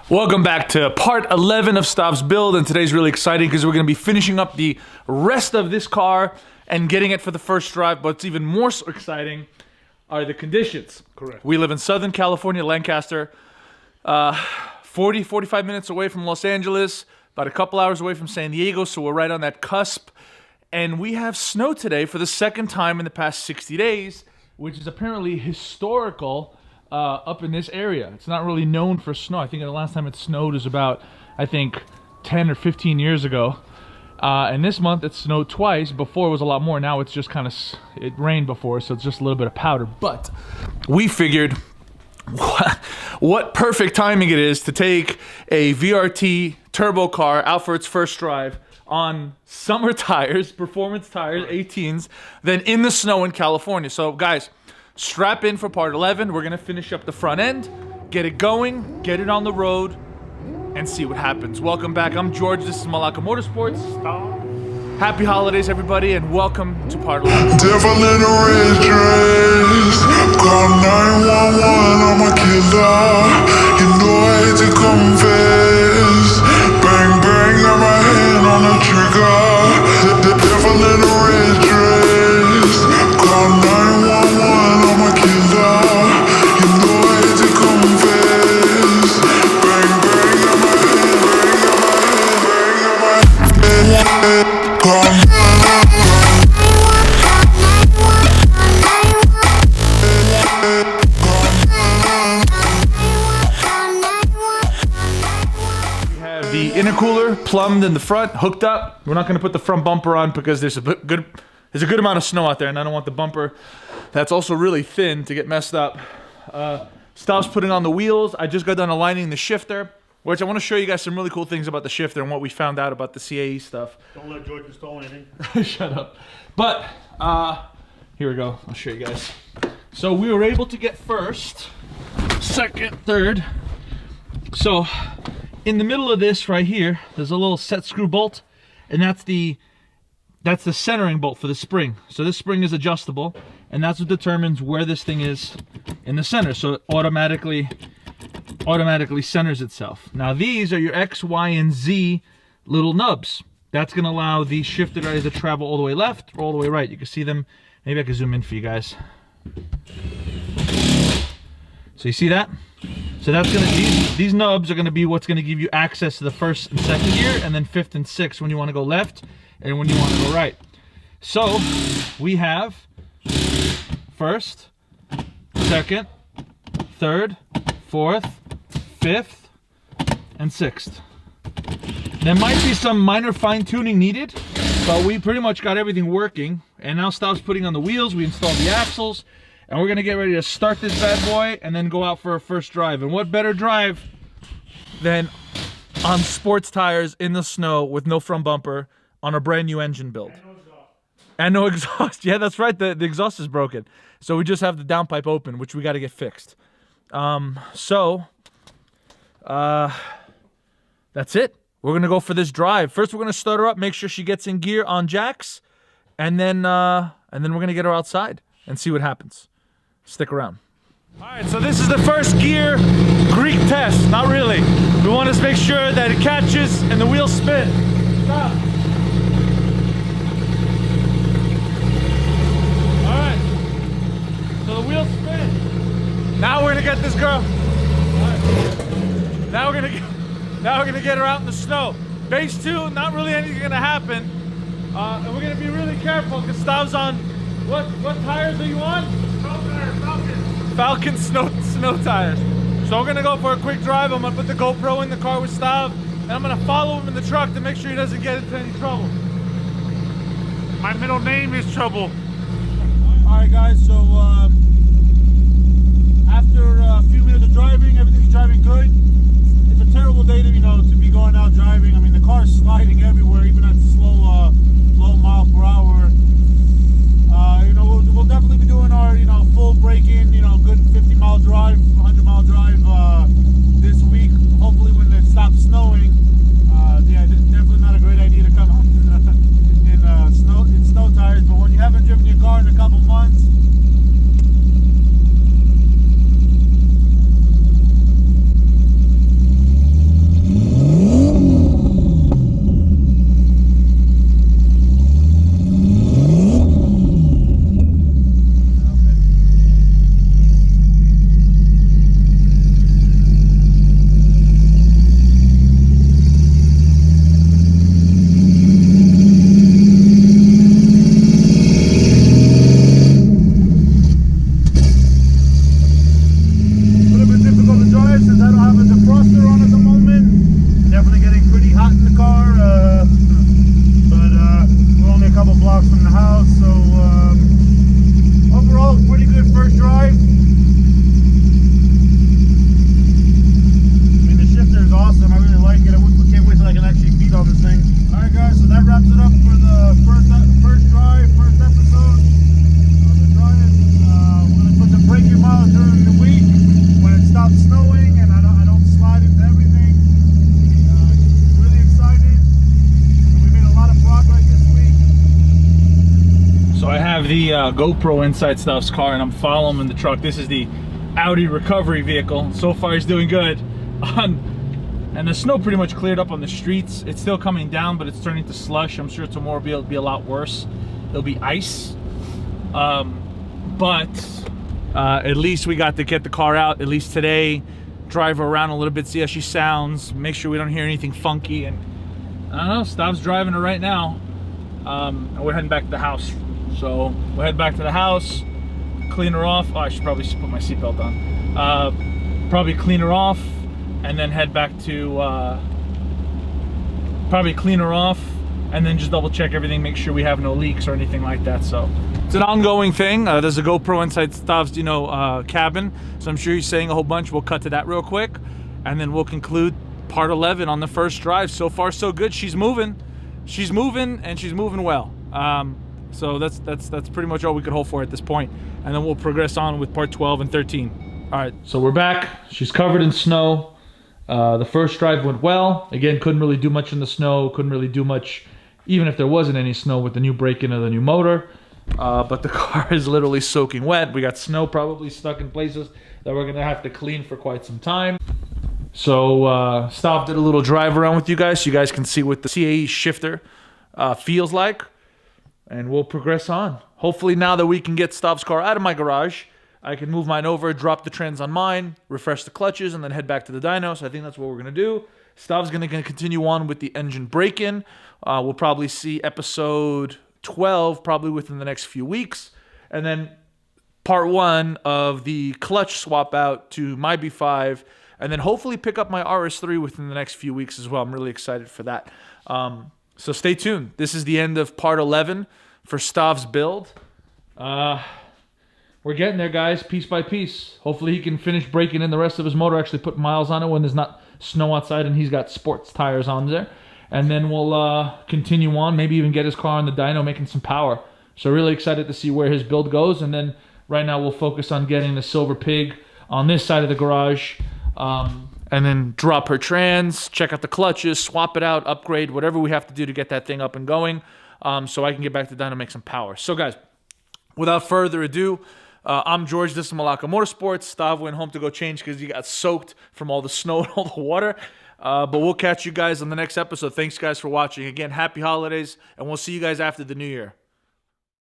Welcome back to part 11 of Stav's build, and today's really exciting because we're going to be finishing up the rest of this car and getting it for the first drive. But what's even more so exciting are the conditions. Correct. We live in Southern California, Lancaster, 45 minutes away from Los Angeles, about a couple hours away from San Diego, so we're right on that cusp. And we have snow today for the second time in the past 60 days, which is apparently historical. Up in this area. It's not really known for snow. I think the last time it snowed was about, 10 or 15 years ago. And this month it snowed twice. Before it was a lot more. Now it's just kind of, it rained before, so it's just a little bit of powder. But we figured what perfect timing it is to take a VRT turbo car out for its first drive on summer tires, performance tires, 18s, then in the snow in California. So guys, strap in for part 11. We're gonna finish up the front end, get it going, get it on the road, and see what happens. Welcome back. I'm George. This is Malaka MotorSports. Happy holidays, everybody, and welcome to part 11. Devil in a red dress, call 911, I'm a killer. You know I hate to confess. Bang bang, got my hand on the trigger. The devil in a red dress, call 911. The intercooler plumbed in the front, hooked up. We're not going to put the front bumper on because there's a good amount of snow out there, and I don't want the bumper that's also really thin to get messed up. Stav's putting on the wheels. I just got done aligning the shifter, which I want to show you guys some really cool things about the shifter and what we found out about the CAE stuff. Don't let George install anything. Shut up. But here we go. I'll show you guys. So we were able to get first, second, third. So in the middle of this right here, there's a little set screw bolt, and that's the centering bolt for the spring. So this spring is adjustable, and that's what determines where this thing is in the center. So it automatically centers itself. Now these are your X, Y, and Z little nubs. That's gonna allow the shifter to either travel all the way left or all the way right. You can see them. Maybe I can zoom in for you guys. So you see that? So that's gonna, these nubs are gonna be what's gonna give you access to the first and second gear, and then fifth and sixth when you wanna go left and when you wanna go right. So we have first, second, third, fourth, fifth, and sixth. There might be some minor fine tuning needed, but we pretty much got everything working. And now Stav's putting on the wheels, we installed the axles, and we're gonna get ready to start this bad boy and then go out for our first drive. And what better drive than on sports tires in the snow with no front bumper on a brand new engine build. And no exhaust. Yeah, that's right, the exhaust is broken. So we just have the downpipe open, which we gotta get fixed. That's it. We're gonna go for this drive. First, we're gonna start her up, make sure she gets in gear on jacks, and then we're gonna get her outside and see what happens. Stick around. All right, so this is the first gear Greek test. Not really. We want to make sure that it catches and the wheels spin. Stop. All right. So the wheels spin. Now we're gonna get this girl. All right. Now we're gonna get her out in the snow. Base 2, not really anything gonna happen. And we're gonna be really careful because Stav's on, what tires are you on? Falcon snow tires. So we're gonna go for a quick drive. I'm gonna put the GoPro in the car with Stav, and I'm gonna follow him in the truck to make sure he doesn't get into any trouble. My middle name is Trouble. Alright guys, so after a few minutes of driving, everything's driving good. It's a terrible day to, to be going out driving. I mean, the car's sliding everywhere, even at low mile per hour. We'll definitely be doing our, full break-in, good 50-mile drive, 100-mile drive this week. Hopefully when it stops snowing. Yeah, definitely not a great idea to come out in snow tires, but when you haven't driven your car in a couple months, have the GoPro inside Stav's car, and I'm following him in the truck. This is the Audi recovery vehicle. So far, he's doing good. And the snow pretty much cleared up on the streets. It's still coming down, but it's turning to slush. I'm sure tomorrow will be a lot worse. It'll be ice. But at least we got to get the car out, at least today. Drive her around a little bit, see how she sounds, make sure we don't hear anything funky. And I don't know, Stav's driving her right now. And we're heading back to the house. So we'll head back to the house, clean her off. Oh, I should probably put my seatbelt on. Probably clean her off, and then head back to, probably clean her off, and then just double check everything, make sure we have no leaks or anything like that. So it's an ongoing thing. There's a GoPro inside Stav's, cabin. So I'm sure he's saying a whole bunch. We'll cut to that real quick, and then we'll conclude part 11 on the first drive. So far, so good. She's moving, and she's moving well. So that's pretty much all we could hope for at this point. And then we'll progress on with part 12 and 13. All right, so we're back. She's covered in snow. The first drive went well. Again, couldn't really do much in the snow. Couldn't really do much, even if there wasn't any snow with the new break-in of the new motor. But the car is literally soaking wet. We got snow probably stuck in places that we're gonna have to clean for quite some time. So Stav did a little drive around with you guys so you guys can see what the CAE shifter feels like. And we'll progress on. Hopefully now that we can get Stav's car out of my garage, I can move mine over, drop the trans on mine, refresh the clutches, and then head back to the dyno. So I think that's what we're going to do. Stav's going to continue on with the engine break-in. We'll probably see episode 12 probably within the next few weeks. And then part 1 of the clutch swap out to my B5. And then hopefully pick up my RS3 within the next few weeks as well. I'm really excited for that. So stay tuned. This is the end of part 11 for Stav's build. We're getting there, guys, piece by piece. Hopefully he can finish breaking in the rest of his motor, actually put miles on it when there's not snow outside and he's got sports tires on there. And then we'll continue on, maybe even get his car on the dyno, making some power. So really excited to see where his build goes. And then right now we'll focus on getting the Silver Pig on this side of the garage. And then drop her trans, check out the clutches, swap it out, upgrade, whatever we have to do to get that thing up and going, so I can get back to dyno and make some power. So guys, without further ado, I'm George, this is Malaka Motorsports. Stav went home to go change because he got soaked from all the snow and all the water. But we'll catch you guys on the next episode. Thanks guys for watching. Again, happy holidays, and we'll see you guys after the new year.